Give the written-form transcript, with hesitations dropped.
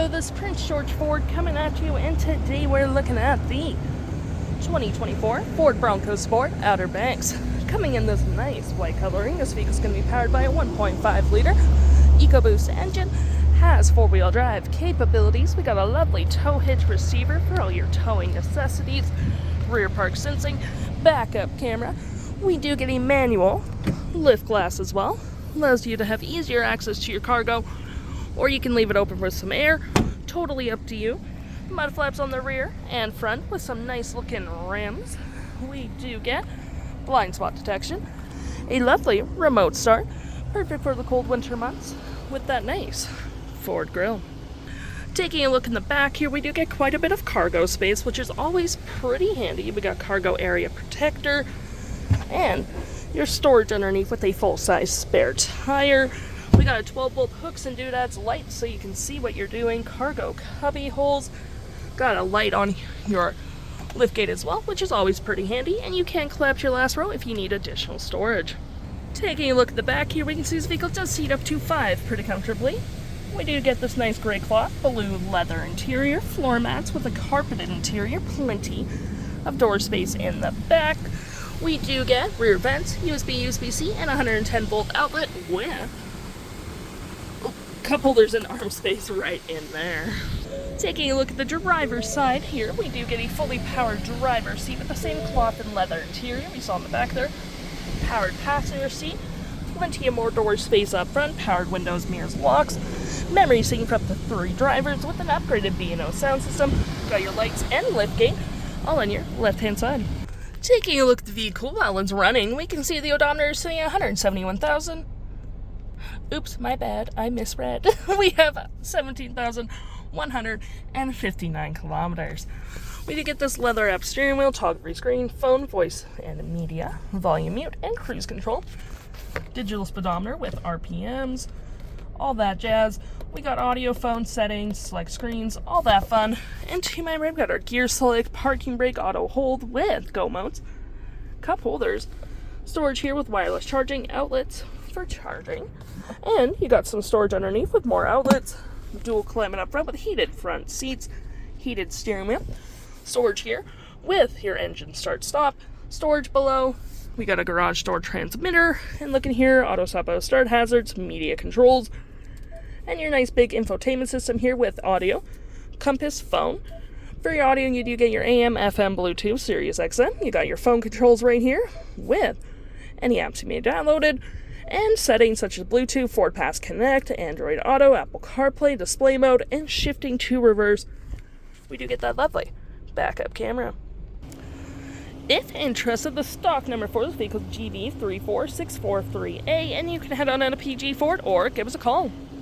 Hello, this is Prince George Ford coming at you, and today we're looking at the 2024 Ford Bronco Sport Outer Banks. Coming in this nice white coloring, this vehicle's going to be powered by a 1.5 liter EcoBoost engine, has four-wheel drive capabilities. We got a lovely tow hitch receiver for all your towing necessities, rear park sensing, backup camera. We do get a manual lift glass as well, allows you to have easier access to your cargo, or you can leave it open with some air, totally up to you. Mud flaps on the rear and front with some nice looking rims. We do get blind spot detection, a lovely remote start, perfect for the cold winter months with that nice Ford grille. Taking a look in the back here, we do get quite a bit of cargo space, which is always pretty handy. We got cargo area protector and your storage underneath with a full-size spare tire. We got a 12-volt hooks and doodads light so you can see what you're doing. Cargo cubby holes. Got a light on your liftgate as well, which is always pretty handy, and you can collapse your last row if you need additional storage. Taking a look at the back here, we can see this vehicle does seat up to 5 pretty comfortably. We do get this nice gray cloth, blue leather interior, floor mats with a carpeted interior, plenty of door space in the back. We do get rear vents, USB-C, and 110-volt outlet with cup holders and arm space right in there. Taking a look at the driver's side here, we do get a fully powered driver's seat with the same cloth and leather interior we saw in the back there. Powered passenger seat, plenty of more door space up front, powered windows, mirrors, locks, memory seating for up to 3 drivers with an upgraded B&O sound system. Got your lights and liftgate all on your left-hand side. Taking a look at the vehicle while it's running, we can see the odometer is sitting at 171,000. Oops, my bad, I misread. We have 17,159 kilometers. We did get this leather-wrapped steering wheel, toggle-free screen, phone, voice, and media, volume mute, and cruise control. Digital speedometer with RPMs, all that jazz. We got audio, phone settings, select screens, all that fun. And to my right, we got our gear select, parking brake, auto hold with go modes, cup holders, storage here with wireless charging, outlets for charging, and you got some storage underneath with more outlets, dual climate up front with heated front seats, heated steering wheel, storage here with your engine start stop, storage below. We got a garage door transmitter, and looking here, auto stop, auto start, hazards, media controls, and your nice big infotainment system here with audio, compass, phone. For your audio, you do get your AM, FM, Bluetooth, SiriusXM. You got your phone controls right here with any apps you may have downloaded, and settings such as Bluetooth, Ford Pass Connect, Android Auto, Apple CarPlay, display mode, and shifting to reverse. We do get that lovely backup camera. If interested, the stock number for this vehicle is GB34643A, and you can head on down to PG Ford or give us a call.